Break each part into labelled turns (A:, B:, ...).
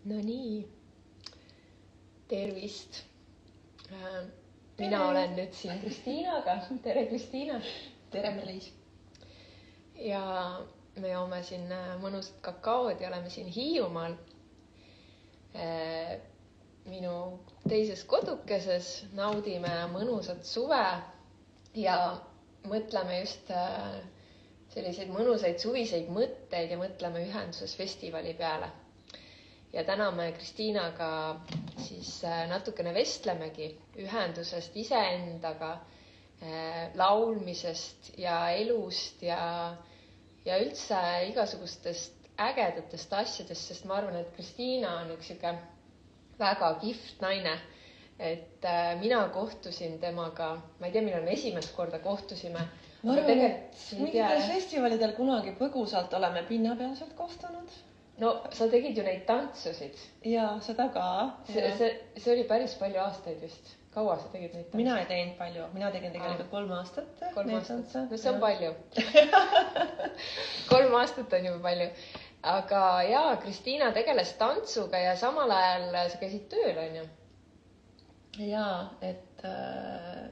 A: No nii, tervist. Mina olen nüüd siin Kristiinaga. Tere, Kristiina.
B: Tere, Melis.
A: Ja me joome siin mõnusat kakaod ja oleme siin Hiiumaal. Minu teises kodukeses naudime mõnusat suve ja mõtleme just selliseid mõnusaid suviseid mõtteid ja mõtleme ühenduses festivali peale. Ja täna me Kristiinaga siis natukene vestlemegi ühendusest iseendaga, laulmisest ja elust ja üldse igasugustest ägedatest asjadest, sest ma arvan, et Kristiina on üks siuke väga kihvt naine. Et mina kohtusin temaga, ma ei tea, millal me esimest korda kohtusime.
B: Ma arvan, et mingitel festivalidel kunagi põgusalt oleme pinnapealselt kohtunud.
A: No sa tegid ju neid tantsusid.
B: Ja seda ka.
A: See oli päris palju aastaid vist. Kaua sa tegid neid tantsusid?
B: Mina ei teinud palju. Mina tegin tegelikult 3 aastat.
A: 3 aastat. No see on palju. 3 aastat on juba palju. Aga jaa, Kristiina tegeles tantsuga ja samal ajal sa käisid tööl, on ju?
B: Jaa, et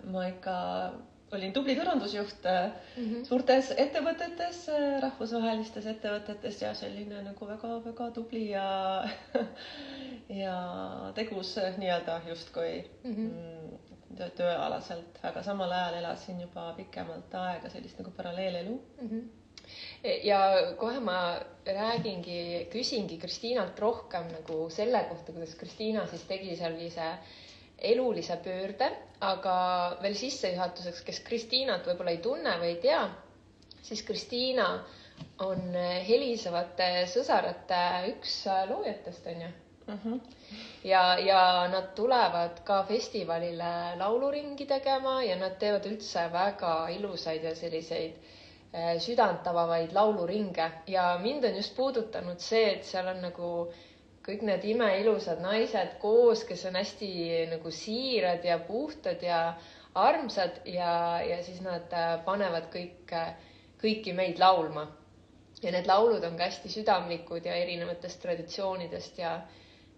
B: ma ikka olin tubli turundusjuht suurtes ettevõtetes, rahvusvahelistes ettevõtetes ja selline nagu väga tubli ja tegus nii-öelda justkui tööalaselt, aga samal ajal elasin juba pikemalt aega sellist nagu paralleelelu.
A: Ja kohe ma küsingi Kristiinalt rohkem nagu selle kohta, kuidas Kristiina siis tegi sellise elulise pöörde, aga veel sissejuhatuseks, kes Kristiinat võib-olla ei tunne või ei tea, siis Kristiina on Helisevate sõsarate üks loojatest, on ju? Ja nad tulevad ka festivalile lauluringi tegema ja nad teevad üldse väga ilusaid ja selliseid südantavavaid lauluringe ja mind on just puudutanud see, et seal on nagu kõik need imeilusad naised koos, kes on hästi nagu siirad ja puhtad ja armsad ja siis nad panevad kõiki meid laulma. Ja need laulud on ka hästi südamlikud ja erinevatest traditsioonidest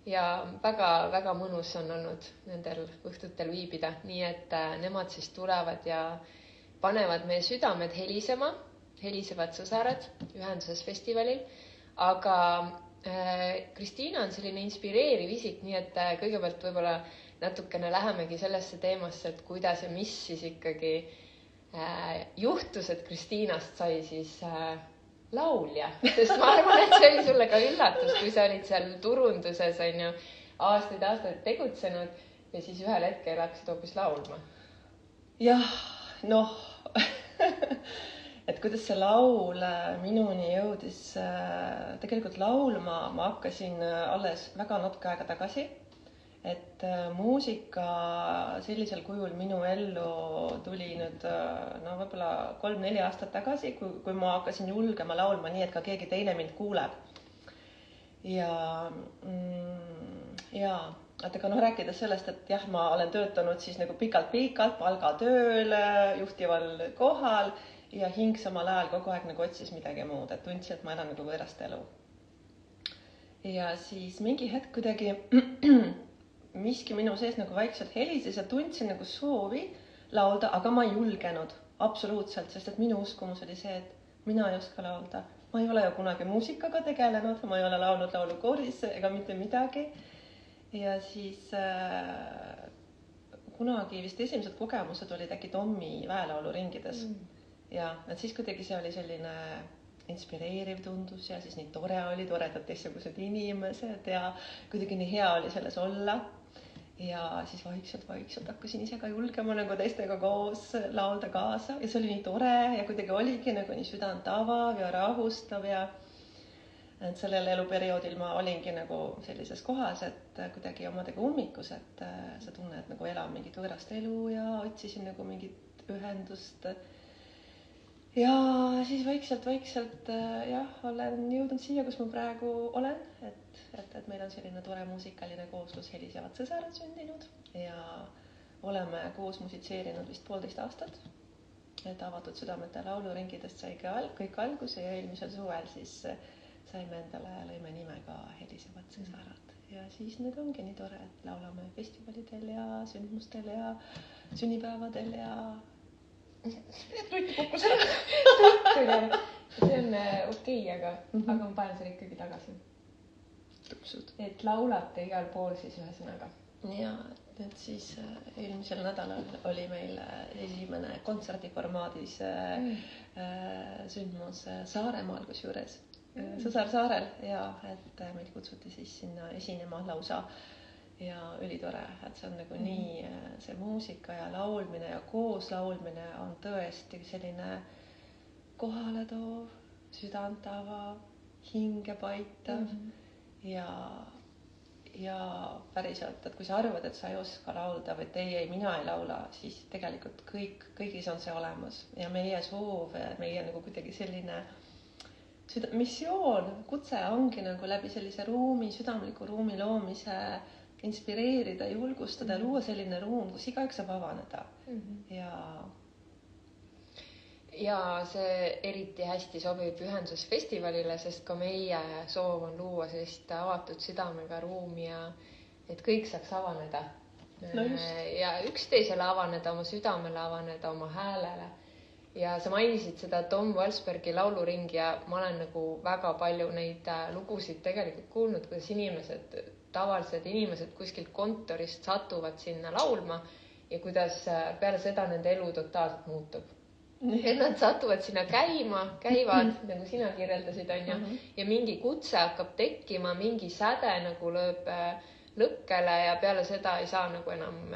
A: ja väga mõnus on olnud nendel õhtutel viibida. Nii et nemad siis tulevad ja panevad meie südamed helisema, helisevad sõsarad ühenduses festivalil, aga Kristiina on selline inspireeriv isik, nii et kõigepealt võib-olla natukene lähemegi sellesse teemasse, et kuidas ja mis siis ikkagi juhtus, et Kristiinast sai siis laulja. Sest ma arvan, et see oli sulle ka üllatus, kui sa olid seal turunduses on ju aastaid tegutsenud ja siis ühel hetkel hakkasid hoopis laulma.
B: Jah, noh... Et kuidas see laul minuni jõudis, tegelikult laulma ma hakkasin alles väga natuke aega tagasi, et muusika sellisel kujul minu ellu tuli nüüd võib-olla 3-4 aastat tagasi, kui ma hakkasin julgema laulma nii, et ka keegi teine mind kuuleb. Ja aga rääkides sellest, et jah, ma olen töötanud siis nagu pikalt palgatööl, juhtival kohal ja hing samal ajal kogu aeg nagu otsis midagi muud, et tundsin, et ma elan nagu võõrast elu. Ja siis mingi hetk kuidagi miski minu sees nagu vaikselt helises ja tundsin nagu soovi laulda, aga ma ei julgenud absoluutselt, sest et minu uskumus oli see, et mina ei oska laulda. Ma ei ole ju kunagi muusikaga tegelenud, ma ei ole laulnud laulukooris ega mitte midagi. Ja siis kunagi vist esimesed kogemused olid äkki Tommi väelauluringides. Ja et siis kuidagi see oli selline inspireeriv tundus ja siis nii tore oli, toredad teistsugused inimesed ja kuidagi nii hea oli selles olla. Ja siis vaikselt hakkasin ise ka julgema nagu teistega koos laulda kaasa ja see oli nii tore ja kuidagi oligi nagu nii südant avav ja rahustav ja et sellel eluperioodil ma olingi nagu sellises kohas, et kuidagi omadega ummikus, et sa tunned nagu elan mingit võõrast elu ja otsisin nagu mingit ühendust. Ja siis vaikselt jah, olen jõudnud siia, kus ma praegu olen, et meil on selline tore muusikaline kooslus Helisevad sõsarad sündinud ja oleme koos musitseerinud vist 1,5 aastat. Et avatud südamete lauluringidest sai kõik alguse ja eelmisel suvel siis lõime nime ka Helisevad sõsarad ja siis nüüd ongi nii tore, et laulame festivalidel ja sündmustel ja sünnipäevadel ja rutt kukkus ära.
A: See on okei, aga ma panen selle ikkagi tagasi. Et laulate igal pool siis ühesõnaga.
B: Ja nüüd siis eelmisel nädalal oli meil esimene kontserdiformaadis sündmus Saaremaal kusjuures, Sõsarsaarel ja et meid kutsuti siis sinna esinema lausa ja ülitore, et see on nagu nii, see muusika ja laulmine ja koos laulmine on tõesti selline kohaletoov, südant avav, hinge paitav ja päriselt, et kui sa arvad, et sa ei oska laulda või ei, mina ei laula, siis tegelikult kõigis on see olemas ja meie soov, meie nagu kuidagi selline missioon, kutse ongi nagu läbi sellise ruumi, südamliku ruumi loomise inspireerida, julgustada, luua selline ruum, kus igaüks saab avaneda
A: ja see eriti hästi sobib Ühendusfestivalile, sest ka meie soov on luua sellist avatud südamega ruumi ja et kõik saaks avaneda ja üksteisele avaneda, oma südamele avaneda, oma häälele. Ja sa mainisid seda Tom Walsbergi lauluringi ja ma olen nagu väga palju neid lugusid tegelikult kuulnud, kuidas tavalised inimesed kuskilt kontorist satuvad sinna laulma ja kuidas peale seda nende elu totaalselt muutub. Et nad satuvad sinna käivad, nagu sina kirjeldasid, on ju, ja mingi kutse hakkab tekkima, mingi säde nagu lööb lõkkele ja peale seda ei saa nagu enam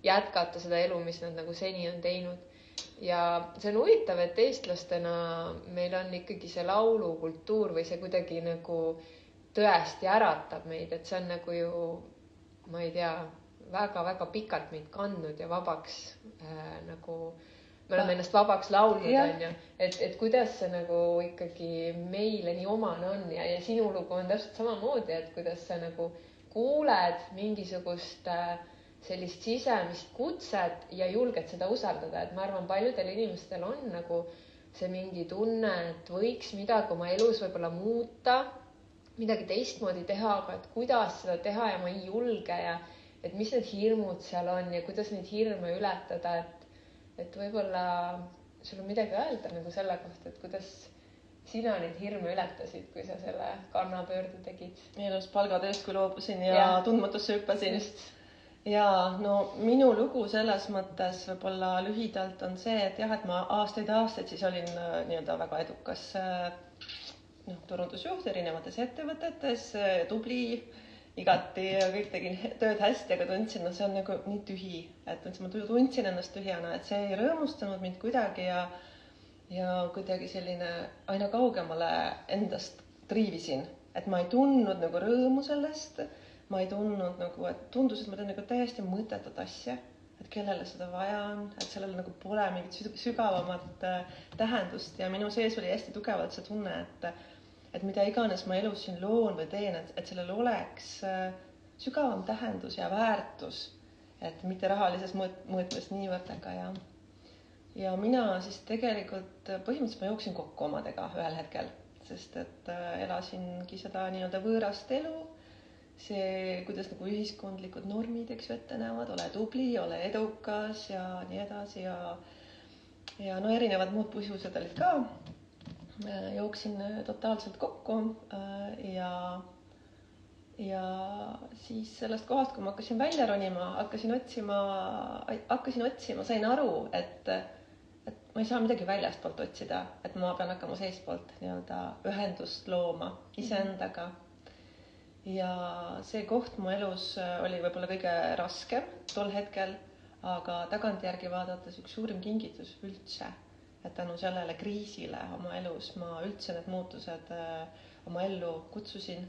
A: jätkata seda elu, mis nad nagu seni on teinud. Ja see on huvitav, et eestlastena meil on ikkagi see laulukultuur või see kuidagi nagu tõesti äratab meid, et see on nagu ju, ma ei tea, väga-väga pikalt meid kandnud ja vabaks nagu, me oleme ennast vabaks laulnud, on ju, et kuidas see nagu ikkagi meile nii omane on ja sinu lugu on täpselt samamoodi, et kuidas sa nagu kuuled mingisugust sellist sisemist kutset ja julged seda usaldada, et ma arvan, paljudel inimestel on nagu see mingi tunne, et võiks midagi oma elus võib-olla muuta, midagi teistmoodi teha, aga et kuidas seda teha ja ma ei julge ja et mis need hirmud seal on ja kuidas neid hirme ületada, et võib-olla sul on midagi öelda nagu selle kohta, et kuidas sina neid hirme ületasid, kui sa selle kannapöörde tegid.
B: Elus palgatööst, kui loobusin ja tundmatusse hüppasin. Ja no minu lugu selles mõttes võib-olla lühidalt on see, et jah, et ma aastaid siis olin nii-öelda väga edukas turundusjuht erinevates ettevõtetes, tubli, igati ja kõik tegin tööd hästi, aga tundsin, see on nagu nii tühi, et ma tundsin ennast tühjana, et see ei rõõmustanud mind kuidagi ja kuidagi selline aina kaugemale endast triivisin, et ma ei tundnud nagu rõõmu sellest. Ma ei tundnud nagu, et tundus, et ma teen nagu täiesti mõttetut asja, et kellele seda vaja on, et sellele nagu pole mingit sügavamat tähendust ja minu sees oli hästi tugevalt see tunne, et mida iganes ma elus siin loon või teen, et sellel oleks sügavam tähendus ja väärtus, et mitte rahalises mõõtmes niivõrd, aga ja mina siis tegelikult põhimõtteliselt ma jooksin kokku omadega ühel hetkel, sest et elasingi seda nii-öelda võõrast elu. See, kuidas nagu ühiskondlikud normid, eks ju, ette näevad, ole tubli, ole edukas ja nii edasi ja no erinevad muud põhjused olid ka. Jooksin totaalselt kokku ja siis sellest kohast, kui ma hakkasin välja ronima, hakkasin otsima, sain aru, et ma ei saa midagi väljastpoolt otsida, et ma pean hakkama seestpoolt nii-öelda ühendust looma iseendaga. Ja see koht mu elus oli võib-olla kõige raskem tol hetkel, aga tagantjärgi vaadates üks suurim kingitus üldse, et tänu sellele kriisile oma elus ma üldse need muutused oma ellu kutsusin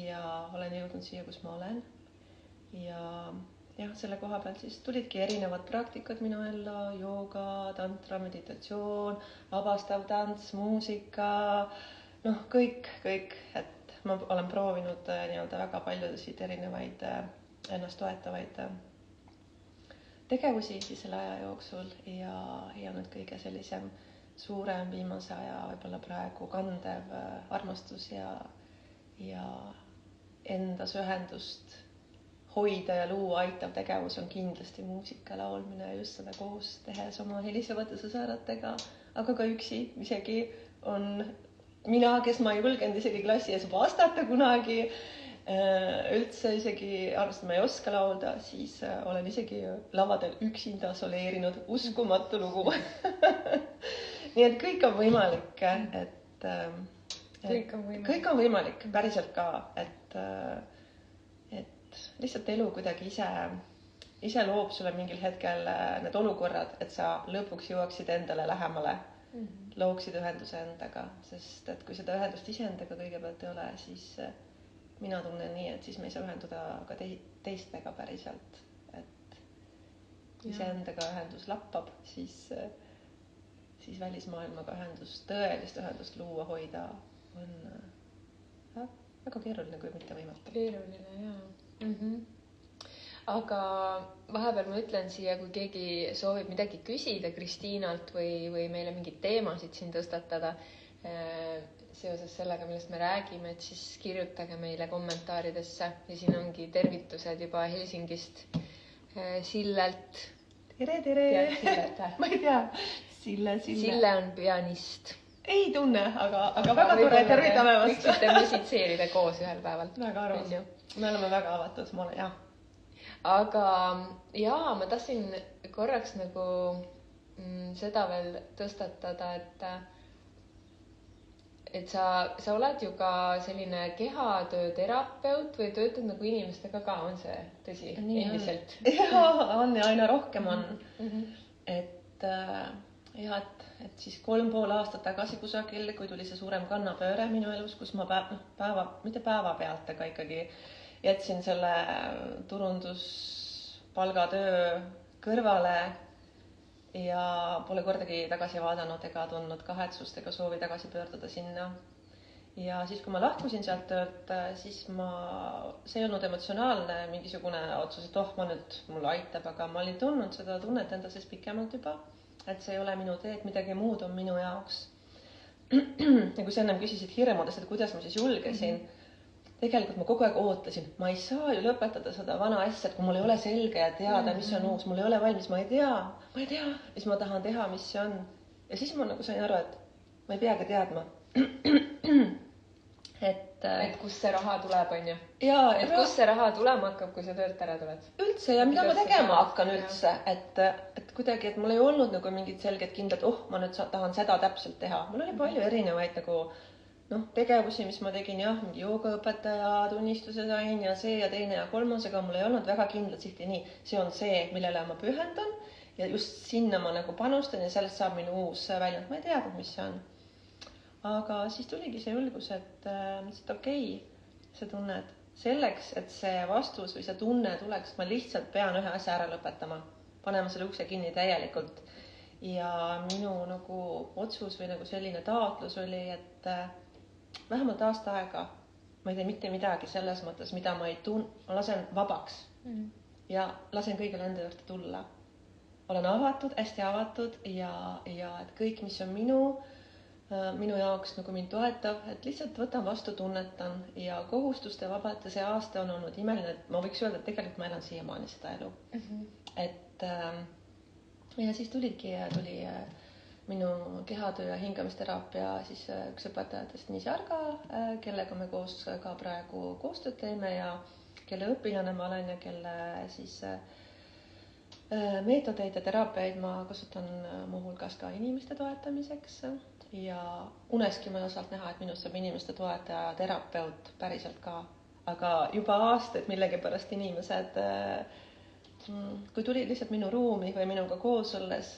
B: ja olen jõudnud siia, kus ma olen. Ja jah, selle koha pealt siis tulidki erinevad praktikad minu ellu, jooga, tantra, meditatsioon, vabastav tants, muusika, kõik, et ma olen proovinud nii-öelda väga paljusid erinevaid ennast toetavaid tegevusi siis selle aja jooksul ja nüüd kõige sellisem suurem viimase aja võib-olla praegu kandev armastus ja endas ühendust hoida ja luua aitav tegevus on kindlasti muusika laulmine ja just seda koos tehes oma helisevate sõsaratega, aga ka üksi isegi on mina, kes ma ei julgenud isegi klassi ees vastata kunagi, üldse isegi arvestades ma ei oska laulda, siis olen isegi lavadel üksinda soleerinud, uskumatu lugu. Nii et kõik on võimalik, et kõik on võimalik päriselt ka, et lihtsalt elu kuidagi ise loob sulle mingil hetkel need olukorrad, et sa lõpuks jõuaksid endale lähemale, looksid ühenduse endaga, sest et kui seda ühendust iseendaga kõigepealt ei ole, siis mina tunnen nii, et siis me ei saa ühenduda ka teistega päriselt, et iseendaga ühendus lappab, siis välismaailmaga ühendust, tõelist ühendust luua, hoida on väga keeruline, kui mitte võimatu.
A: Keeruline, jaa. Aga vahepeal ma ütlen siia, kui keegi soovib midagi küsida Kristiinalt või meile mingeid teemasid siin tõstatada seoses sellega, millest me räägime, et siis kirjutage meile kommentaaridesse ja siin ongi tervitused juba Helsingist Sillelt.
B: Tere! Ma ei tea,
A: Sille on pianist.
B: Ei tunne, aga väga tore, tervitame vastu.
A: Võiksite musitseerida koos ühel päeval.
B: Väga arvas. Me oleme väga avatud, ma olen, jah.
A: Aga jaa, ma tahtsin korraks nagu seda veel tõstatada, et sa oled ju ka selline kehatööterapeut või töötad nagu inimestega ka, on see tõsi? Endiselt?
B: Jaa, on ja aina rohkem on. Et siis 3,5 aastat tagasi kusagil, kui tuli see suurem kannapööre minu elus, kus ma mitte päevapealt, aga ikkagi jätsin selle turunduspalgatöö kõrvale ja pole kordagi tagasi vaadanud ega tundnud kahetsust ega soovi tagasi pöörduda sinna. Ja siis, kui ma lahkusin sealt töölt, siis see ei olnud emotsionaalne mingisugune otsus, et mulle aitab, aga ma olin tundnud seda tunnet enda sees pikemalt juba, et see ei ole minu tee, et midagi muud on minu jaoks. Ja kui sa ennem küsisid hirmudest, et kuidas ma siis julgesin, tegelikult ma kogu aeg ootasin, ma ei saa ju lõpetada seda vana asja, et kui mul ei ole selge ja teada, mis on uus, mul ei ole valmis, ma ei tea, mis ma tahan teha, mis see on. Ja siis ma nagu sain aru, et ma ei peagi teadma.
A: Et kus see raha tuleb, on ju? Et kus see raha tulema hakkab, kui sa töölt ära tuled?
B: Üldse ja mida ma tegema hakkan üldse, et kuidagi, et mul ei olnud nagu mingid selged kindlad, ma nüüd tahan seda täpselt teha. Mul oli palju erinevaid nagu tegevusi, mis ma tegin, mingi joogaõpetaja tunnistuse sain ja see ja teine ja kolmas, aga mul ei olnud väga kindlad sihti, nii, see on see, millele ma pühendan ja just sinna ma nagu panustan ja sellest saab minu uus väljund. Ma ei teadnud, mis see on. Aga siis tuligi see julgus, et okei, see tunne, et selleks, et see vastus või see tunne tuleks, ma lihtsalt pean ühe asja ära lõpetama, panema selle ukse kinni täielikult. Ja minu nagu otsus või nagu selline taotlus oli, et vähemalt aasta aega ma ei tee mitte midagi selles mõttes, mida ma ei ma lasen vabaks ja lasen kõigile enda juurde tulla. Olen avatud, hästi avatud ja et kõik, mis on minu jaoks nagu mind toetav, et lihtsalt võtan vastu, tunnetan ja kohustuste vabalt ja see aasta on olnud imeline, et ma võiks öelda, et tegelikult ma elan siiamaani seda elu. Et ja siis tuli minu kehatöö ja hingamisteraapia siis üks õpetajatest Niisi Arga, kellega me koos ka praegu koostööd teeme ja kelle õpilane ma olen ja kelle siis meetodeid ja teraapiaid ma kasutan muuhulgas ka inimeste toetamiseks ja uneski ma osalt näha, et minust saab inimeste toetaja terapeut päriselt ka, aga juba aastaid millegipärast inimesed, kui tuli lihtsalt minu ruumi või minuga koos olles,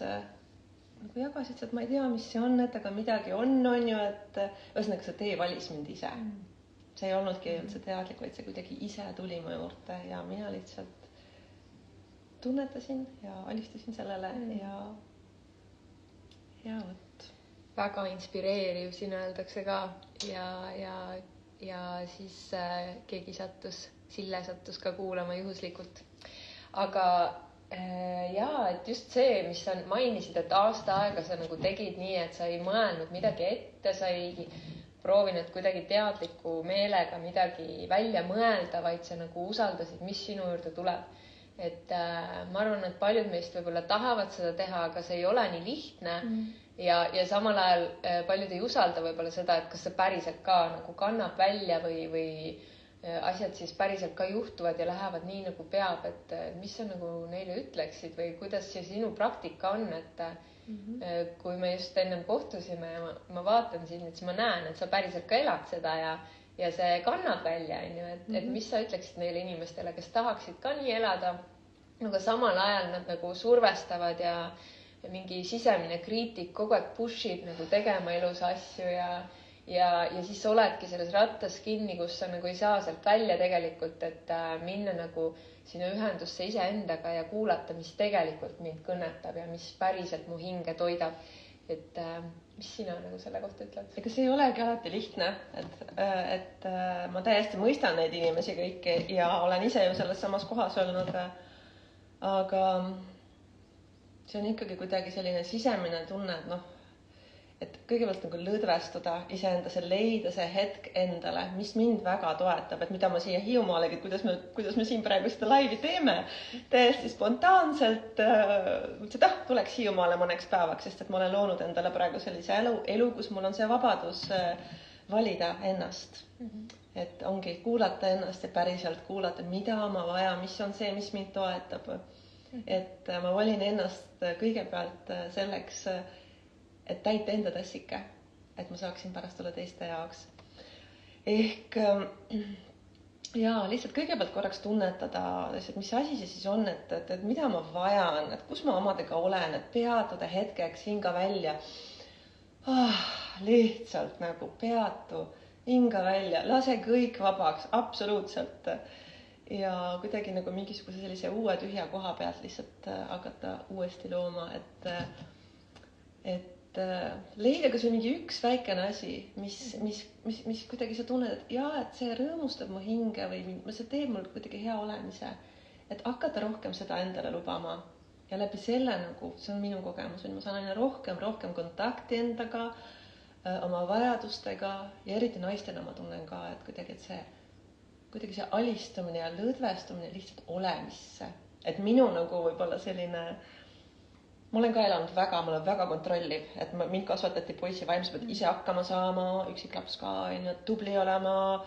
B: nagu jagasid, et ma ei tea, mis see on, et aga midagi on ju, et ühesõnaga see tee valis mind ise. See ei olnudki üldse teadlik, vaid see kuidagi ise tuli mu juurde ja mina lihtsalt tunnetasin ja alistasin sellele ja võt.
A: Väga inspireeriv, siin öeldakse ka ja siis keegi Sille sattus ka kuulama juhuslikult. Aga et just see, mis sa mainisid, et aasta aega sa nagu tegid nii, et sa ei mõelnud midagi ette, sa ei proovinud kuidagi teadliku meelega midagi välja mõelda, vaid sa nagu usaldasid, mis sinu juurde tuleb. Et ma arvan, et paljud meist võib-olla tahavad seda teha, aga see ei ole nii lihtne ja samal ajal paljud ei usalda võib-olla seda, et kas see päriselt ka nagu kannab välja või asjad siis päriselt ka juhtuvad ja lähevad nii nagu peab, et mis sa nagu neile ütleksid või kuidas see sinu praktika on, et kui me just ennem kohtusime ja ma vaatan sind, et siis ma näen, et sa päriselt ka elad seda ja see kannab välja, et mis sa ütleksid neile inimestele, kes tahaksid ka nii elada, aga samal ajal nad nagu survestavad ja mingi sisemine kriitik kogu aeg pushib nagu tegema elus asju ja siis oledki selles rattas kinni, kus sa nagu ei saa sealt välja tegelikult, et minna nagu sinna ühendusse iseendaga ja kuulata, mis tegelikult mind kõnetab ja mis päriselt mu hinge toidab. Et mis sina nagu selle kohta ütled?
B: Ega see ei olegi alati lihtne, et ma täiesti mõistan neid inimesi kõiki ja olen ise ju selles samas kohas olnud, aga see on ikkagi kuidagi selline sisemine tunne, et et kõigepealt nagu lõdvestuda iseendas ja leida see hetk endale, mis mind väga toetab, et mida ma siia Hiiumaalegi, kuidas me siin praegu seda laivi teeme, täiesti spontaanselt tuleks Hiiumaale mõneks päevaks, sest et ma olen loonud endale praegu sellise elu, kus mul on see vabadus valida ennast. Et ongi kuulata ennast ja päriselt kuulata, mida ma vaja, mis on see, mis mind toetab. Et ma valin ennast kõigepealt selleks, et täita enda tassike, et ma saaksin pärast olla teiste jaoks. Ehk lihtsalt kõigepealt korraks tunnetada, mis asi see siis on, et mida ma vajan, et kus ma omadega olen, et peatuda hetkeks, hinga välja. Lihtsalt nagu peatu, hinga välja, lase kõik vabaks, absoluutselt. Ja kuidagi nagu mingisuguse sellise uue tühja koha pealt lihtsalt hakata uuesti looma, et leida kas või mingi üks väikene asi, mis kuidagi sa tunned, et see rõõmustab mu hinge või see teeb mul kuidagi hea olemise, et hakata rohkem seda endale lubama ja läbi selle nagu, see on minu kogemus, ma saan aina rohkem kontakti endaga, oma vajadustega ja eriti naistena ma tunnen ka, et kuidagi see alistumine ja lõdvestumine lihtsalt olemisse, et minu nagu võib-olla selline. Ma olen ka elanud ma olen väga kontrolliv, et mind kasvatati poisi vaimse pealt ise hakkama saama, üksik laps ka, tubli olema,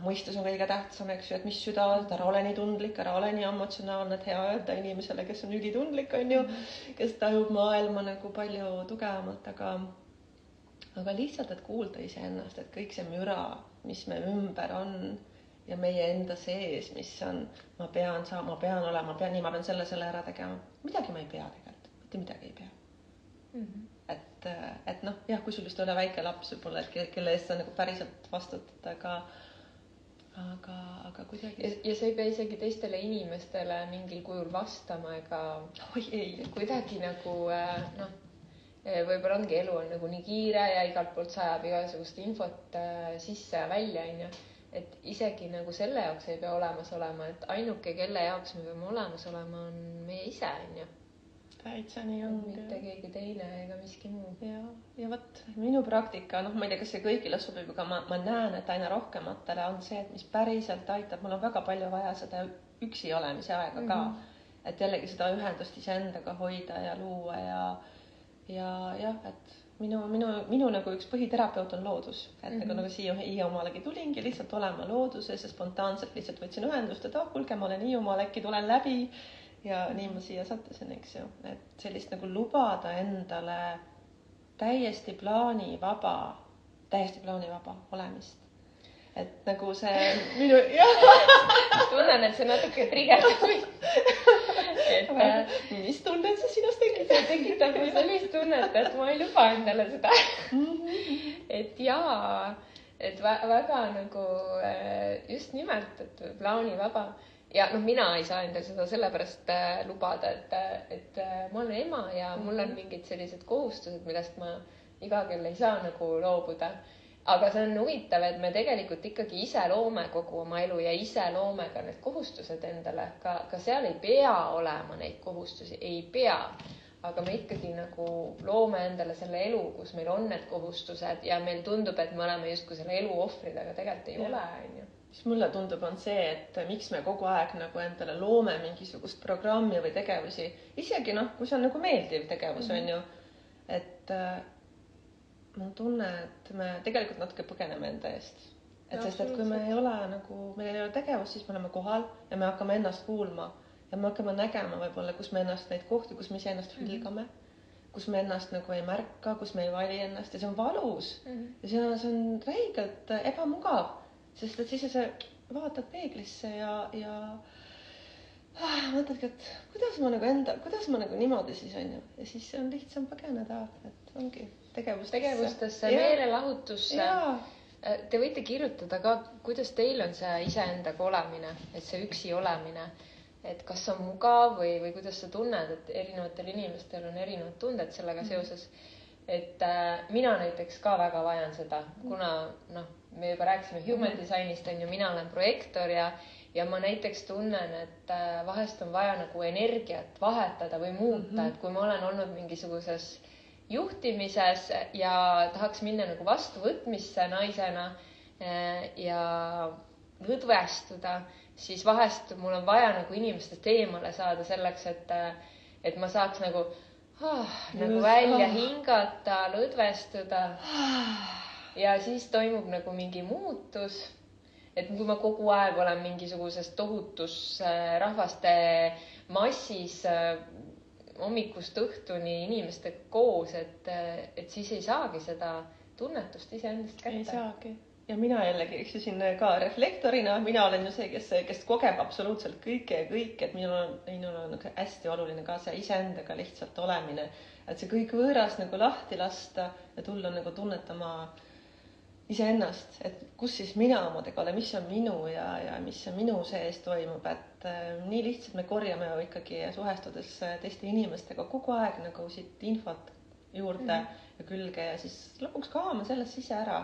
B: mõistus on kõige tähtsam, eks ju, et mis süda, ära ole nii tundlik, ära ole nii emotsionaalne, et hea öelda inimesele, kes on ülitundlik, on ju, kes tajub maailma nagu palju tugevamalt, aga lihtsalt, et kuulda iseennast, et kõik see müra, mis me ümber on ja meie enda sees, mis on, ma pean olema, ma pean selle ära tegema, midagi ma ei pea tegelikult. Mitte midagi ei pea. Et kui sul just ole väike laps võib-olla, et kelle eest sa nagu päriselt vastutad, aga kuidagi.
A: Ja sa ei pea isegi teistele inimestele mingil kujul vastama ega kuidagi nagu, võib-olla ongi elu on nagu nii kiire ja igalt poolt sajab igasugust infot sisse ja välja, et isegi nagu selle jaoks ei pea olemas olema, et ainuke, kelle jaoks me peame olemas olema, on meie ise,
B: täitsa nii on.
A: Mitte keegi teine ega miski muu.
B: Ja võt, minu praktika, ma ei tea, kas see kõigile sobib, aga ma näen, et aina rohkematele on see, et mis päriselt aitab. Mul on väga palju vaja seda üksi olemise aega ka, et jällegi seda ühendust iseendaga hoida ja luua ja et minu nagu üks põhiterapeut on loodus. Et nagu siia Hiiumaalegi tulingi lihtsalt olema looduses ja spontaanselt lihtsalt võtsin ühendust, et kuulge, ma olen Hiiumaal, äkki tulen läbi. Ja nii ma siia sattusin, eks ju, et sellist nagu lubada endale täiesti plaanivaba olemist. Et nagu see minu...
A: Tunnen, et see natuke trigerdab.
B: Mis tunnet see sinust tekitab?
A: See tekitab mu sellist tunnet, et ma ei luba endale seda. Et et väga nagu just nimelt, et plaanivaba. Ja mina ei saa endal seda sellepärast lubada, et ma olen ema ja mul on mingid sellised kohustused, millest ma iga kell ei saa nagu loobuda. Aga see on huvitav, et me tegelikult ikkagi ise loome kogu oma elu ja ise loome ka need kohustused endale. Ka seal ei pea olema neid kohustusi, ei pea. aga me ikkagi nagu loome endale selle elu, kus meil on need kohustused ja meil tundub, et me oleme justkui selle elu ohvrid, aga tegelikult ei ole, on ju.
B: Mis mulle tundub, on see, et miks me kogu aeg nagu endale loome mingisugust programmi või tegevusi, isegi kui see on nagu meeldiv tegevus, on ju, et ma tunnen, et me tegelikult natuke põgeneme enda eest. Et sest, et kui me ei ole meil ei ole tegevus, siis me oleme kohal ja me hakkame ennast kuulma ja me hakkame nägema võib-olla, kus me ennast neid kohti, kus me ise ennast hülgame, kus me ennast nagu ei märka, kus me ei vali ennast ja see on valus ja see on räigelt ebamugav, sest et siis sa vaatad peeglisse ja mõtledki, et kuidas ma niimoodi siis on ju ja siis on lihtsam põgeneda, et ongi
A: tegevustesse, meelelahutusse. Te võite kirjutada ka, kuidas teil on see iseendaga olemine, et see üksi olemine, et kas on mugav või kuidas sa tunned, et erinevatel inimestel on erinevad tunded sellega seoses. Et mina näiteks ka väga vajan seda, kuna me juba rääkisime human designist, on ju, mina olen projektor ja ma näiteks tunnen, et vahest on vaja nagu energiat vahetada või muuta, et kui ma olen olnud mingisuguses juhtimises ja tahaks minna nagu vastuvõtmisse naisena ja lõdvestuda, siis vahest mul on vaja nagu inimestest eemale saada selleks, et ma saaks nagu välja hingata, lõdvestuda ja siis toimub nagu mingi muutus. Et kui ma kogu aeg olen mingisuguses tohutus rahvaste massis hommikust õhtuni inimestega koos, et siis ei saagi seda tunnetust iseendast kätte.
B: Ei saagi. Ja mina jällegi siin ka reflektorina, mina olen ju see, kes kogeb absoluutselt kõike ja kõik, et minul on hästi oluline ka see iseendaga lihtsalt olemine, et see kõik võõras nagu lahti lasta ja tulla nagu tunnetama iseennast, et kus siis mina omadega olen, mis on minu ja mis minu sees toimub, et nii lihtsalt me korjame ju ikkagi suhestudes teiste inimestega kogu aeg nagu siit infot juurde ja külge ja siis lõpuks kaame sellest ise ära,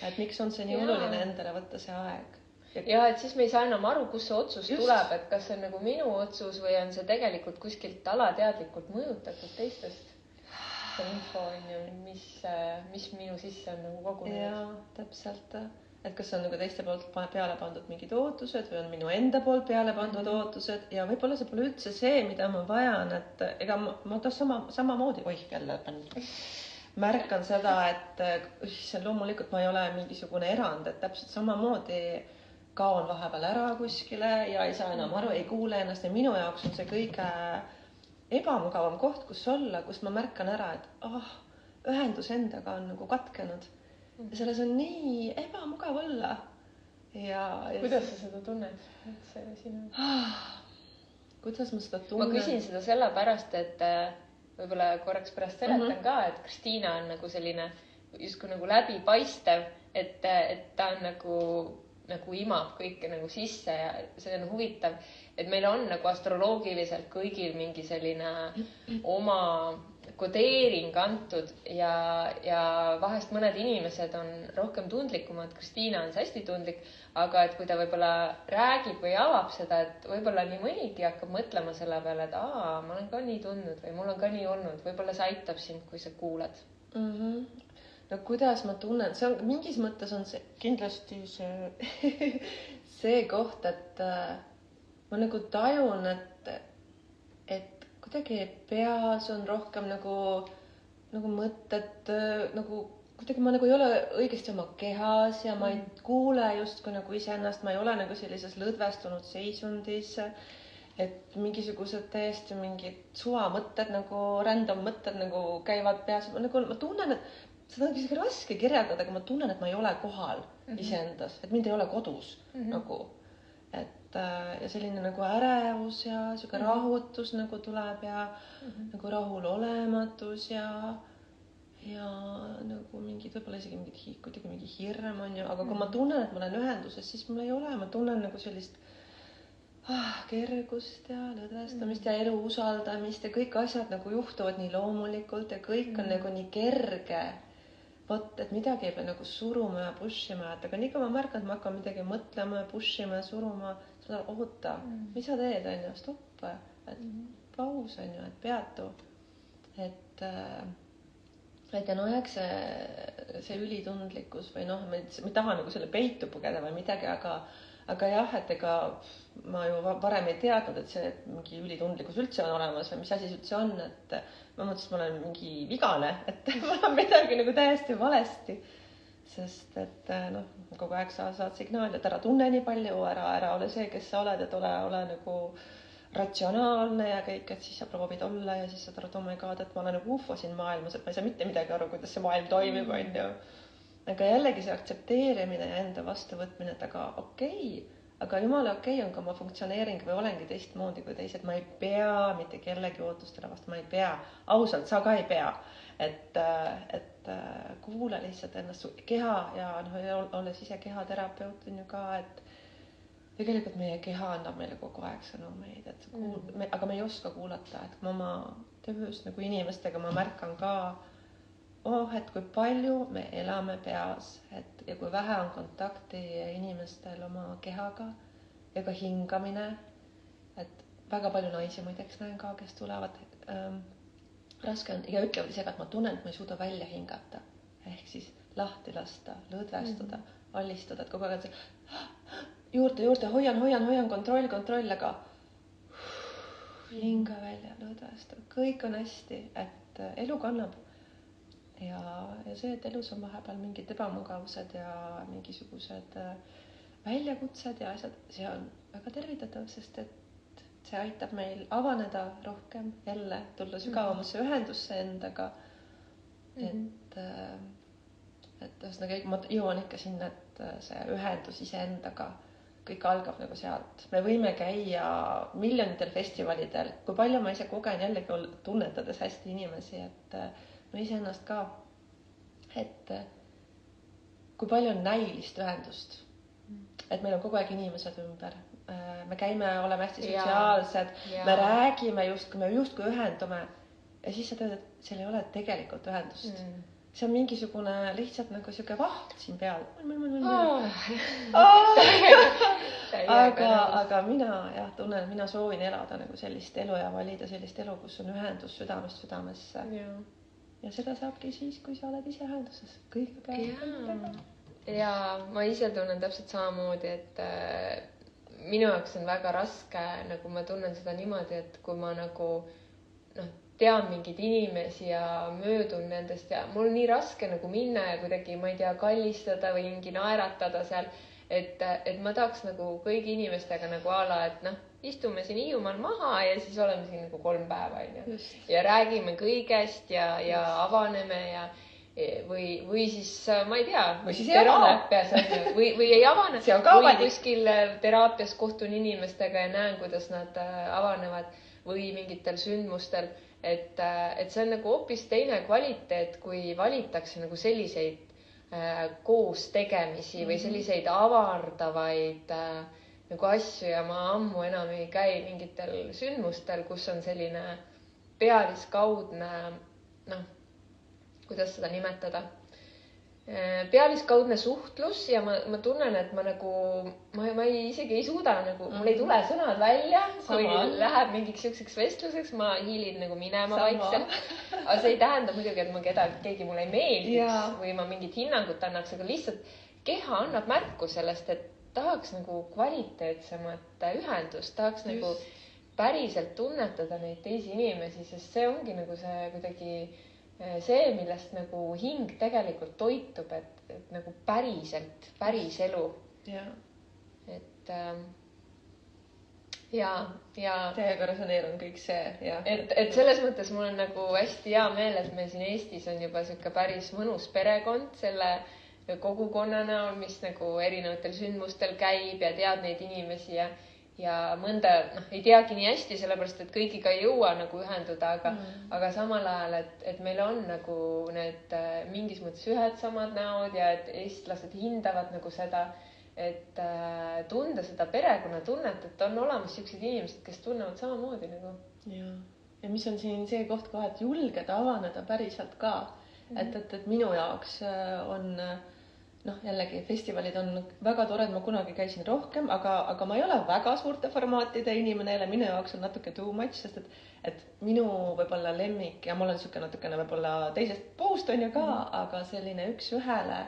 B: et miks on see nii oluline endale võtta see aeg.
A: Ja et siis me ei saa enam aru, kus see otsus tuleb, et kas see on nagu minu otsus või on see tegelikult kuskilt alateadlikult mõjutatud teistest. Info on ju, mis minu sisse on nagu kogunenud.
B: Ja, täpselt. Et kas on nagu teiste poolt peale pandud mingid ootused või on minu enda poolt peale pandud ootused ja võib-olla see pole üldse see, mida ma vajan, et ega ma samamoodi, jälle märkan seda, et loomulikult ma ei ole mingisugune erand, et täpselt samamoodi kaon vahepeal ära kuskile ja ei saa enam aru, ei kuule ennast ja minu jaoks on see kõige ebamugavam koht, kus olla, kus ma märkan ära, et ühendus endaga on nagu katkenud ja selles on nii ebamugav olla.
A: Kuidas sa seda tunned?
B: Kuidas ma seda tunnen?
A: Ma küsin seda sellepärast, et võib-olla korraks pärast seletan ka, et Kristiina on nagu selline justkui nagu läbipaistev, et ta on nagu imab kõike nagu sisse ja see on huvitav, et meil on nagu astroloogiliselt kõigil mingi selline oma kodeering antud ja vahest mõned inimesed on rohkem tundlikumad, Kristiina on hästi tundlik, aga et kui ta võib-olla räägib või avab seda, et võib-olla nii mõnigi hakkab mõtlema selle peale, et ma olen ka nii tundnud või mul on ka nii olnud, võib-olla see aitab sind, kui sa kuulad.
B: No kuidas ma tunnen, see on mingis mõttes on see kindlasti see koht, et ma nagu tajun, et kuidagi peas on rohkem nagu mõtted, nagu kuidagi ma nagu ei ole õigesti oma kehas ja ma ei kuule justkui nagu iseennast, ma ei ole nagu sellises lõdvestunud seisundis, et mingisugused täiesti mingid suvamõtted nagu random mõtted nagu käivad peas, nagu ma tunnen, et seda on isegi raske kirjeldada, aga ma tunnen, et ma ei ole kohal iseendas, et mind ei ole kodus nagu, et ja selline nagu ärevus ja selline rahutus nagu tuleb ja nagu rahulolematus ja nagu mingid, võib-olla isegi kuidagi mingi hirm on ju, aga kui ma tunnen, et ma olen ühenduses, siis mul ei ole, ma tunnen nagu sellist kergust ja lõdvestamist ja elu usaldamist ja kõik asjad nagu juhtuvad nii loomulikult ja kõik on nagu nii kerge. Vot, et midagi ei pea nagu suruma ja pushima, et aga nii kui ma märkan, et ma hakkan midagi mõtlema ja pushima ja suruma, siis ma oota, mis sa teed, on ju, stopp, et paus on ju, et peatu et ja noh, eks see ülitundlikkus või noh, me ei taha nagu selle peitu pugeda või midagi, aga jah, et ega ma ju varem ei teadnud, et see mingi ülitundlikkus üldse on olemas või mis asi see üldse on, et ma mõtlesin, et ma olen mingi vigane, et ma olen midagi nagu täiesti valesti, sest et noh, kogu aeg sa saad signaali, et ära tunne nii palju, ära ole see, kes sa oled, et ole nagu ratsionaalne ja kõik, et siis sa proovid olla ja siis saad aru, et oh my god, et ma olen nagu ufo siin maailmas, et ma ei saa mitte midagi aru, kuidas see maailm toimib, on ju. Aga jällegi see aktsepteerimine ja enda vastuvõtmine, et aga okei, aga jumala okei on, kui ma funktsioneering või olengi teistmoodi kui teised, ma ei pea mitte kellegi ootustele vastu, ma ei pea, ausalt, sa ka ei pea, et kuule lihtsalt ennast keha ja noh, olles ise kehaterapeut on ju ka, et tegelikult meie keha annab meile kogu aeg sõnumeid, et aga me ei oska kuulata, et ma oma töös nagu inimestega ma märkan ka, et kui palju me elame peas, et ja kui vähe on kontakti inimestel oma kehaga ja ka hingamine, et väga palju naisi muideks näen ka, kes tulevad raske on ja ütlevad ise ka, et ma tunnen, et ma ei suuda välja hingata, ehk siis lahti lasta, lõdvestuda, allistuda, et kogu aeg on see juurde, hoian, kontroll, aga hinga välja, lõdvesta, kõik on hästi, et elu kannab. Ja see, et elus on vahepeal mingid ebamugavused ja mingisugused väljakutsed ja asjad, see on väga tervitatav, sest et see aitab meil avaneda rohkem, jälle tulla sügavamasse ühendusse endaga. Et ühesõnaga, ma jõuan ikka sinna, et see ühendus iseendaga kõik algab nagu sealt. Me võime käia miljonitel festivalidel, kui palju ma ise kogen jällegi tunnetades hästi inimesi, et no iseennast ka, et kui palju on näilist ühendust, et meil on kogu aeg inimesed ümber, me käime, oleme hästi sotsiaalsed, me räägime justkui, me justkui ühendume ja siis sa tead, et seal ei ole tegelikult ühendust. See on mingisugune lihtsalt nagu siuke vaht siin peal. Aga mina tunnen, mina soovin elada nagu sellist elu ja valida sellist elu, kus on ühendus südamest südamesse. Ja seda saabki siis, kui sa oled ise ühenduses. Kõik peab.
A: Ja ma ise tunnen täpselt samamoodi, et minu jaoks on väga raske, nagu ma tunnen seda niimoodi, et kui ma nagu tean mingeid inimesi ja möödun nendest ja mul on nii raske nagu minna ja kuidagi, ma ei tea, kallistada või mingi naeratada seal, et ma tahaks nagu kõigi inimestega nagu ala, et istume siin Hiiumaal maha ja siis oleme siin nagu 3 päeva ja räägime kõigest ja avaneme ja või siis, ma ei tea, teraapias või ei avane või kuskil teraapias kohtun inimestega ja näen, kuidas nad avanevad või mingitel sündmustel. Et see on nagu hoopis teine kvaliteet, kui valitakse nagu selliseid koos tegemisi või selliseid avardavaid nagu asju ja ma ammu enam ei käi mingitel sündmustel, kus on selline pealiskaudne, kuidas seda nimetada, pealiskaudne suhtlus ja ma tunnen, et ma nagu, ma isegi ei suuda nagu, mul ei tule sõnad välja, kui läheb mingiks siukseks vestluseks, ma hiilin nagu minema vaikselt. Aga see ei tähenda muidugi, et ma keegi mulle ei meeldiks või ma mingit hinnangut annaks, aga lihtsalt keha annab märku sellest, et tahaks nagu kvaliteetsemat ühendust, tahaks nagu päriselt tunnetada neid teisi inimesi, sest see ongi nagu see kuidagi see, millest nagu hing tegelikult toitub, et nagu päriselt, päris elu. Et ja
B: täiega resoneerun kõik see.
A: Et selles mõttes mul on nagu hästi hea meel, et me siin Eestis on juba siuke päris mõnus perekond selle kogukonna näol, mis nagu erinevatel sündmustel käib ja tead neid inimesi ja mõnda ei teagi nii hästi, sellepärast, et kõigiga ei jõua nagu ühenduda, aga samal ajal, et meil on nagu need mingis mõttes ühed samad näod ja et eestlased hindavad nagu seda, et tunda seda perekonnatunnet, et on olemas siuksed inimesed, kes tunnevad samamoodi nagu.
B: Ja mis on siin see koht ka, et julgeda avaneda päriselt ka, et minu jaoks on noh, jällegi festivalid on väga tored, ma kunagi käisin rohkem, aga ma ei ole väga suurte formaatide inimene, jälle minu jaoks on natuke too much, sest et minu võib-olla lemmik ja mul on niisugune natukene võib-olla teisest puust on ju ka, aga selline üks-ühele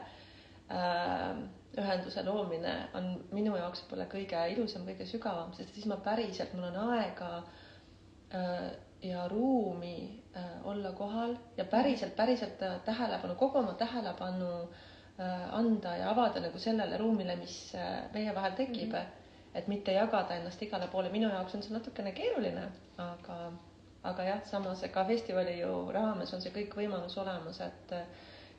B: ühenduse loomine on minu jaoks võib-olla kõige ilusam, kõige sügavam, sest siis ma päriselt, mul on aega ja ruumi olla kohal ja päriselt tähelepanu, kogu oma tähelepanu anda ja avada nagu sellele ruumile, mis meie vahel tekib, et mitte jagada ennast igale poole. Minu jaoks on see natukene keeruline, aga jah, samas ka festivali ju raames on see kõik võimalus olemas, et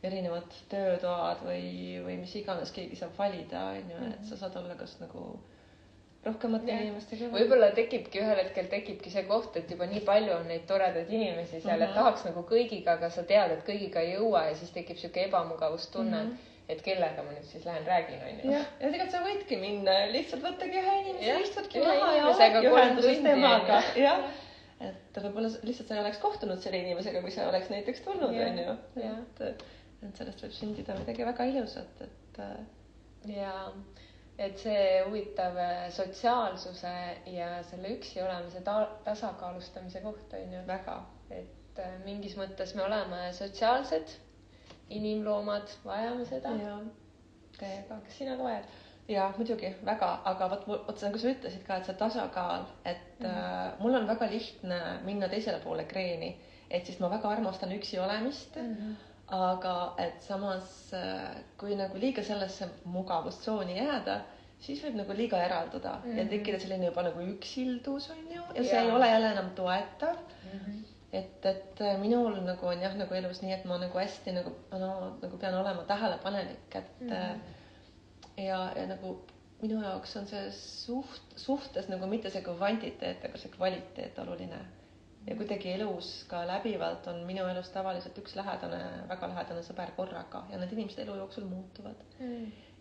B: erinevad töötoad või mis iganes keegi saab valida, on ju, et sa saad olla kas nagu rohkemate inimestega.
A: Võib-olla ühel hetkel tekibki see koht, et juba nii palju on neid toredaid inimesi seal, et tahaks nagu kõigiga, aga sa tead, et kõigiga ei jõua ja siis tekib siuke ebamugavustunne, et kellega ma nüüd siis lähen räägin, on ju.
B: Ja tegelikult sa võidki minna, lihtsalt võttagi ühe inimese, istudki maha ja oledki ühenduses temaga. Jah, et võib-olla lihtsalt sa ei oleks kohtunud selle inimesega, kui sa oleks näiteks tulnud, on ju. Et sellest võib sündida midagi väga ilusat,
A: et see huvitav sotsiaalsuse ja selle üksi olemise tasakaalustamise koht on ju.
B: Väga.
A: Et mingis mõttes me oleme sotsiaalsed inimloomad, vajame seda.
B: Täiega.
A: Kas sina ka vajad?
B: Ja muidugi väga, aga vot nagu sa ütlesid ka, et see tasakaal, et mul on väga lihtne minna teisele poole kreeni, et siis ma väga armastan üksi olemist. Aga et samas, kui nagu liiga sellesse mugavustsooni jääda, siis võib nagu liiga eralduda ja tekkida selline juba nagu üksildus on ju ja see ei ole jälle enam toetav. Et minul nagu on jah nagu elus nii, et ma nagu hästi nagu pean olema tähelepanelik, et ja nagu minu jaoks on see suhtes nagu mitte see kvantiteet, aga see kvaliteet oluline. Ja kuidagi elus ka läbivalt on minu elus tavaliselt üks väga lähedane sõber korraga ja need inimesed elu jooksul muutuvad.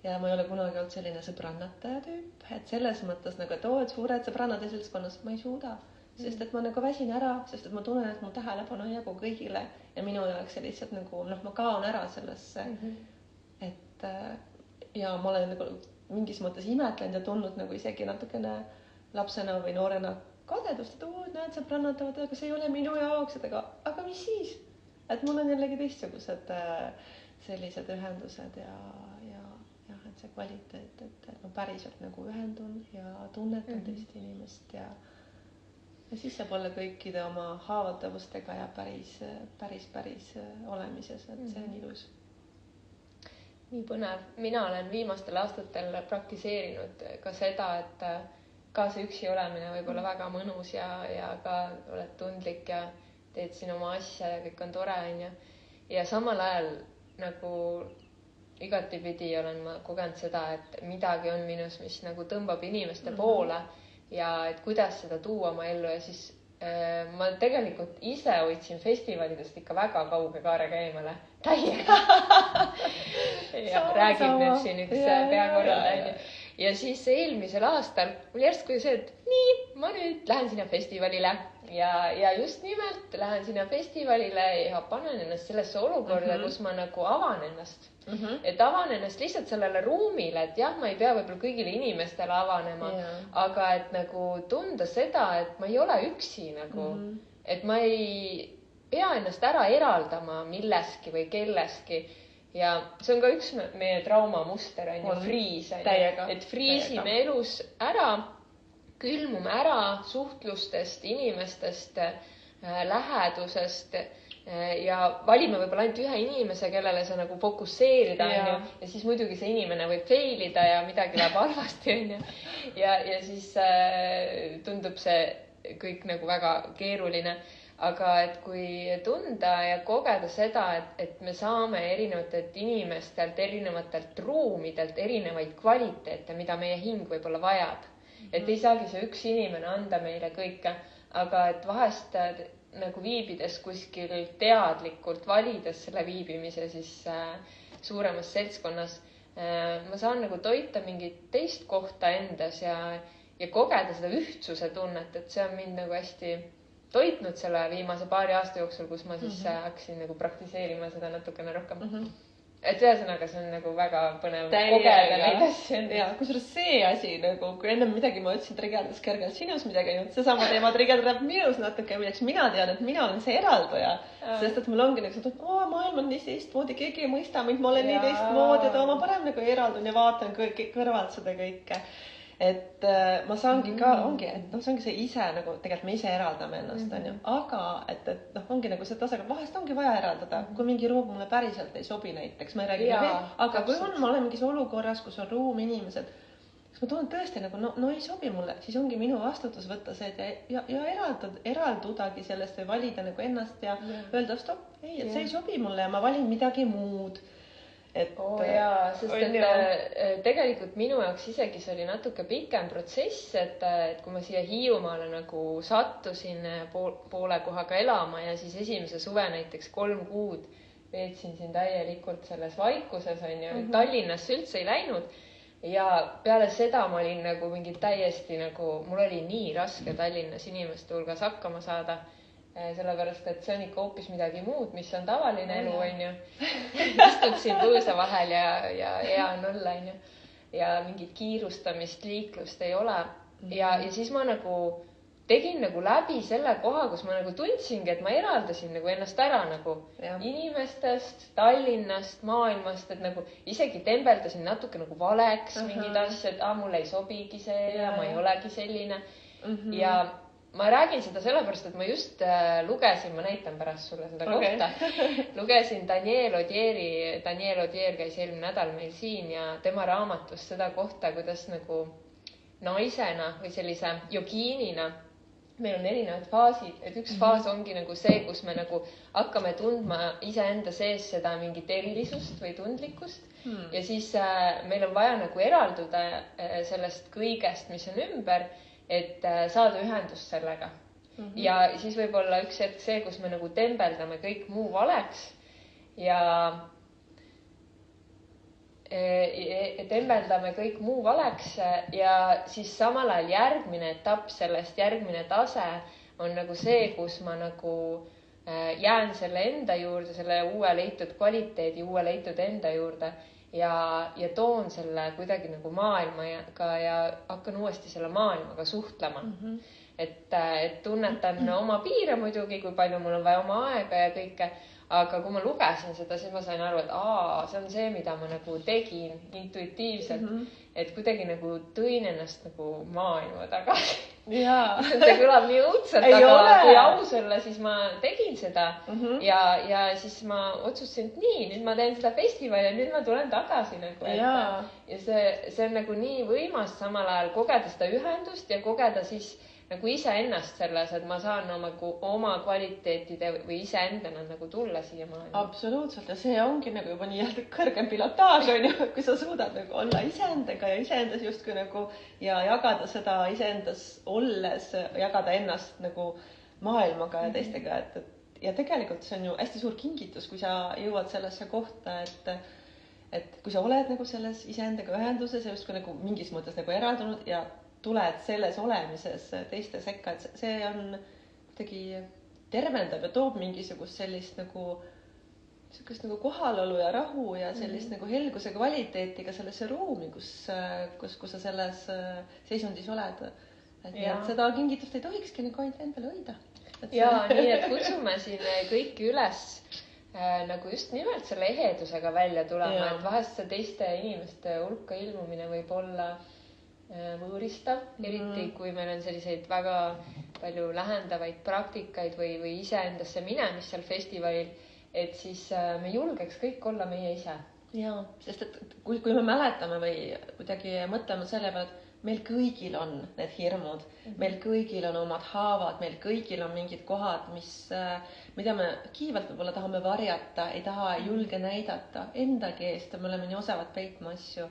B: Ja ma ei ole kunagi olnud selline sõbrannataja tüüp, et selles mõttes nagu, et suured sõbrannad ja seltskonnas ma ei suuda, sest et ma nagu väsin ära, sest et ma tunnen, et mu tähelepanu ei jagu kõigile ja minu jaoks see lihtsalt nagu, ma kaon ära sellesse, et ja ma olen nagu mingis mõttes imetlenud ja tundnud nagu isegi natukene lapsena või noorena kadedust, et näed, sõbrannad tavad, aga see ei ole minu jaoks, aga mis siis? Et mul on jällegi teistsugused sellised ühendused ja et see kvaliteet, et ma päriselt nagu ühendun ja tunnetan teist inimest ja siis saab olla kõikide oma haavatavustega ja päris olemises, et see on ilus.
A: Nii põnev. Mina olen viimastel aastatel praktiseerinud ka seda, et ka see üksi olemine võib olla väga mõnus ja ka oled tundlik ja teed siin oma asja ja kõik on tore, on ju. Ja samal ajal nagu igatipidi olen ma kogenud seda, et midagi on minus, mis nagu tõmbab inimeste poole ja et kuidas seda tuua oma ellu ja siis ma tegelikult ise hoidsin festivalidest ikka väga kauge kaarega eemale. Täiega. Ja räägib nüüd siin üks peakorraldaja. Ja siis eelmisel aastal mul järsku see, et nii, ma nüüd lähen sinna festivalile ja just nimelt lähen sinna festivalile ja panen ennast sellesse olukorda, kus ma nagu avan ennast. Et avan ennast lihtsalt sellele ruumile, et jah, ma ei pea võib-olla kõigile inimestele avanema, aga et nagu tunda seda, et ma ei ole üksi nagu, et ma ei pea ennast ära eraldama milleski või kelleski. Ja see on ka üks meie traumamuster on ju friis, et friisime elus ära, külmume ära suhtlustest, inimestest, lähedusest ja valime võib-olla ainult ühe inimese, kellele sa nagu fokusseerida on ju ja siis muidugi see inimene võib failida ja midagi läheb halvasti on ju ja siis tundub see kõik nagu väga keeruline. Aga et kui tunda ja kogeda seda, et me saame erinevatelt inimestelt, erinevatelt ruumidelt erinevaid kvaliteete, mida meie hing võib-olla vajab. Et ei saagi see üks inimene anda meile kõike, aga et vahest nagu viibides kuskil teadlikult, valides selle viibimise siis suuremas seltskonnas, ma saan nagu toita mingit teist kohta endas ja kogeda seda ühtsuse tunnet, et see on mind nagu hästi toitnud selle viimase paari aasta jooksul, kus ma siis hakkasin nagu praktiseerima seda natukene rohkem. et ühesõnaga see on nagu väga põnev kogeda neid asju.
B: Ja kusjuures see asi nagu, kui ennem midagi ma ütlesin, trigerdas kergelt sinus midagi, seesama teema trigerdab minus natuke, milleks mina tean, et mina olen see eraldaja. Sest et mul ongi nagu, et maailm on nii teistmoodi, keegi ei mõista mind, ma olen nii teistmoodi, et ma parem nagu eraldun ja vaatan kõrvalt seda kõike. Et ma saangi ka, ongi, et see ongi see ise nagu, tegelikult me ise eraldame ennast, on ju, aga et ongi nagu see tasakaal, vahest ongi vaja eraldada, kui mingi ruum mulle päriselt ei sobi näiteks, ma ei räägi aga kui ma olen mingis olukorras, kus on ruum, inimesed, kas ma tunnen tõesti nagu, no ei sobi mulle, siis ongi minu vastutus võtta see ja eraldudagi sellest või valida nagu ennast ja öelda stopp, ei, et see ei sobi mulle ja ma valin midagi muud.
A: Jaa, sest et tegelikult minu jaoks isegi see oli natuke pikem protsess, et kui ma siia Hiiumaale nagu sattusin poole kohaga elama ja siis esimese suve näiteks 3 kuud veetsin siin täielikult selles vaikuses, on ju, Tallinnasse üldse ei läinud ja peale seda ma olin nagu mingi täiesti nagu, mul oli nii raske Tallinnas inimeste hulgas hakkama saada. Sellepärast, et see on ikka hoopis midagi muud, mis on tavaline elu, on ju. Istud siin põõsa vahel ja hea on olla, on ju. Ja mingit kiirustamist, liiklust ei ole. Ja siis ma nagu tegin nagu läbi selle koha, kus ma nagu tundsingi, et ma eraldasin nagu ennast ära nagu inimestest, Tallinnast, maailmast, et nagu isegi tembeldasin natuke nagu valeks mingid asjad, et mulle ei sobigi see ja ma ei olegi selline. Ja ma räägin seda sellepärast, et ma just lugesin, ma näitan pärast sulle seda kohta, lugesin Daniel Odier käis eelmine nädal meil siin ja tema raamatust seda kohta, kuidas nagu naisena või sellise jogiinina meil on erinevad faasid, et üks faas ongi nagu see, kus me nagu hakkame tundma iseenda sees seda mingit erilisust või tundlikkust ja siis meil on vaja nagu eralduda sellest kõigest, mis on ümber, et saada ühendust sellega. Ja siis võib olla üks hetk see, kus me nagu tembeldame kõik muu valeks ja tembeldame kõik muu valeks ja siis samal ajal järgmine etapp sellest, järgmine tase on nagu see, kus ma nagu jään selle enda juurde, selle uue leitud kvaliteedi, uue leitud enda juurde ja toon selle kuidagi nagu maailmaga ja hakkan uuesti selle maailmaga suhtlema. Et tunnetan oma piire muidugi, kui palju mul on vaja oma aega ja kõike, aga kui ma lugesin seda, siis ma sain aru, et see on see, mida ma nagu tegin intuitiivselt, et kuidagi nagu tõin ennast nagu maailma tagasi. See kõlab nii õudselt, aga kui aus olla, siis ma tegin seda ja siis ma otsustasin, et nii, nüüd ma teen seda festivali ja nüüd ma tulen tagasi nagu. Ja see on nagu nii võimas samal ajal kogeda seda ühendust ja kogeda siis nagu iseennast selles, et ma saan oma kvaliteetide või iseendana nagu tulla siia maailma.
B: Absoluutselt ja see ongi nagu juba nii kõrgem pilotaaž on ju, kui sa suudad nagu olla iseendaga ja iseendas justkui nagu ja jagada seda iseendas olles, jagada ennast nagu maailmaga ja teistega, ja tegelikult see on ju hästi suur kingitus, kui sa jõuad sellesse kohta, et kui sa oled nagu selles iseendaga ühenduses ja justkui nagu mingis mõttes nagu eraldunud ja tuled selles olemises teiste sekka, et see on kuidagi tervendab ja toob mingisugust sellist nagu kohalolu ja rahu ja sellist nagu helguse kvaliteeti ka sellesse ruumi, kus sa selles seisundis oled. Et seda kingitust ei tohikski nagu ainult endale hoida.
A: Ja nii, et kutsume siin kõiki üles nagu just nimelt selle ehedusega välja tulema, et vahest see teiste inimeste hulka ilmumine võib olla võõristav, eriti kui meil on selliseid väga palju lähendavaid praktikaid või iseendasse minemist seal festivalil, et siis me julgeks kõik olla meie ise.
B: Jaa, sest et kui me mäletame või kuidagi mõtleme selle peale, et meil kõigil on need hirmud, meil kõigil on omad haavad, meil kõigil on mingid kohad, mida me kiivalt võib-olla tahame varjata, ei taha, ei julge näidata endagi eest ja me oleme nii osavad peitma asju.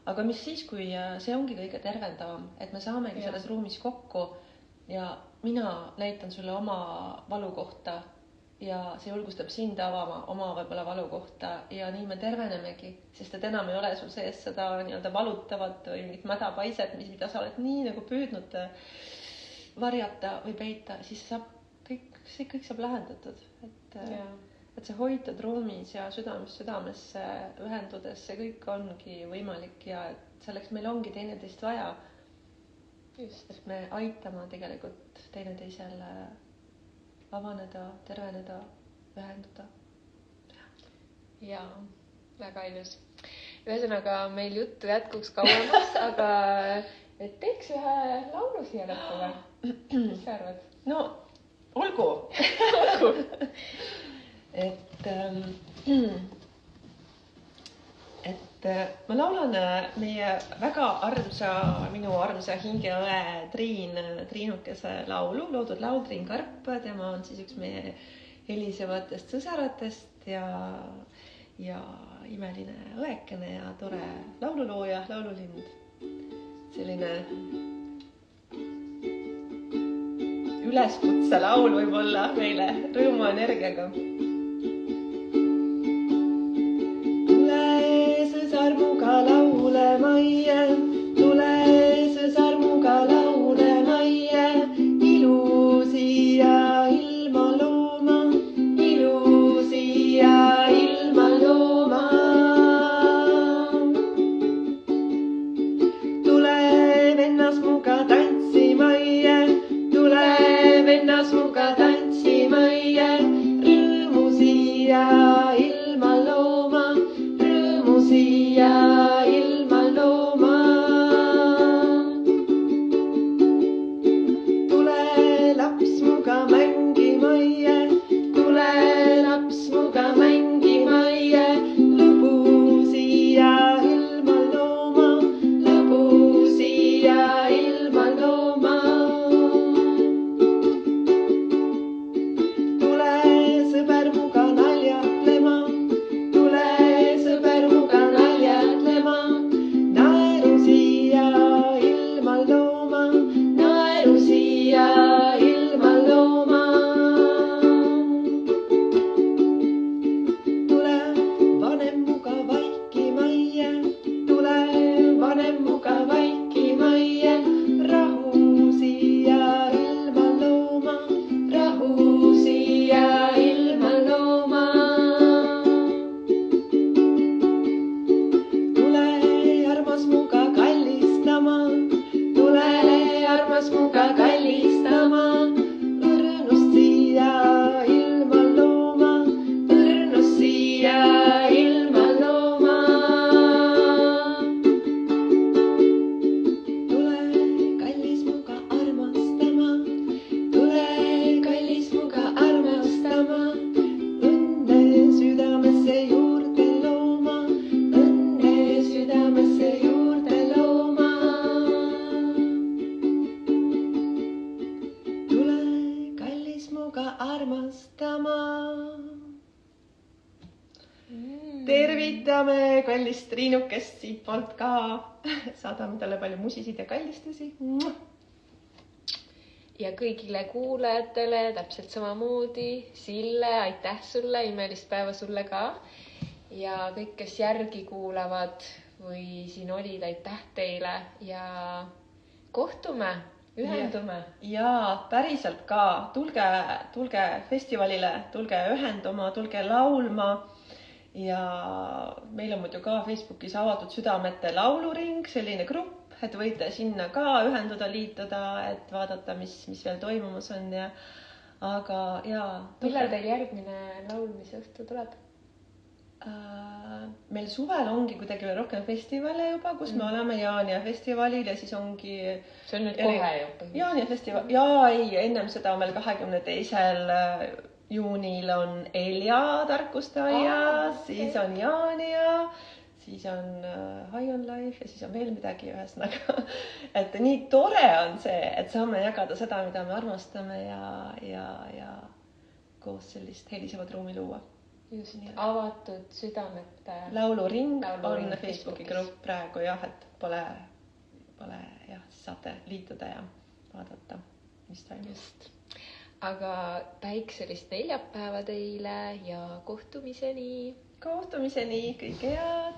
B: Aga mis siis, kui see ongi kõige tervendavam, et me saamegi selles ruumis kokku ja mina näitan sulle oma valukohta ja see julgustab sind avama oma võib-olla valukohta ja nii me tervenemegi, sest et enam ei ole sul sees seda nii-öelda valutavat või mingit mädapaiset, mida sa oled nii nagu püüdnud varjata või peita, siis kõik saab lahendatud. et see hoitud ruumis ja südamest südamesse ühendudes, see kõik ongi võimalik ja et selleks meil ongi teineteist vaja.
A: Just.
B: Et me aitame tegelikult teineteisele avaneda, terveneda, ühenduda.
A: Ja väga ilus. Ühesõnaga meil juttu jätkuks kauemaks, aga et teeks ühe laulu siia lõppu või? Mis sa arvad?
B: No olgu. et ma laulan meie väga armsa, minu armsa hingeõe Triinukese laulu, loodud laul Triin Karp. Tema on siis üks meie helisevatest sõsaratest ja imeline õekene ja tore laululooja, laululind. Selline üleskutse laul võib-olla meile rõõmu energiaga. Tule sõsar muga laule maie, tule sõsar muga laule maie, ilusi ja ilma looma, ilusi ja ilma looma. Tule vennas muga tantsima maie, tule vennas muga tantsima maie, rõõmusi ja ilma looma, rõõmusi ja ilma looma. Tule laps muga mängima maie, tule laps muga mängima maie, lõbusi ja ilma looma, lõbusi ja ilma looma. Tule sõber muga naljatlema, tule sõber muga naljatlema, naerusi ja ilma looma, naerusi ja ilma looma. Tule vanem muga vaikima maie, tule vanem muga vaikima maie, rahusi ja ilma looma, rahusi ja ilma looma. Tule armas muga kallistama, tule armas muga kallistama, õrnust siia ilma looma, õrnust siia ilma looma. Tule kallis muga armastama, tule kallis muga armastama, õnne südamesse juurde looma, õnne südamesse juurde looma. Tule kallis muga armastama. Tervitame kallist Triinukest siit poolt ka. Saadame talle palju musisid ja kallistusi.
A: Ja kõigile kuulajatele täpselt samamoodi. Sille, aitäh sulle, imelist päeva sulle ka. Ja kõik, kes järgi kuulavad või siin olid, aitäh teile ja kohtume, ühendume.
B: Ja päriselt ka, tulge festivalile, tulge ühenduma, tulge laulma. Ja meil on muidu ka Facebookis avatud südamete lauluring, selline grupp, et võite sinna ka ühenduda, liituda, et vaadata, mis veel toimumas on. Aga
A: millal teil järgmine laulmise õhtu tuleb?
B: Meil suvel ongi kuidagi veel rohkem festivale juba, kus me oleme Jaania festivalil ja siis ongi...
A: See on nüüd kohe juba.
B: Jaania festival, ennem seda on meil 22. juunil on Elja tarkuste aias, siis on Jaania, siis on High on Life ja siis on veel midagi ühesõnaga. Et nii tore on see, et saame jagada seda, mida me armastame ja koos sellist helisevat ruumi luua.
A: Just, avatud südamete
B: lauluring on Facebooki grupp praegu et pole siis saate liituda ja vaadata, mis toimub.
A: Just. Aga päikselist neljapäeva teile ja kohtumiseni.
B: Kohtumiseni, kõike head!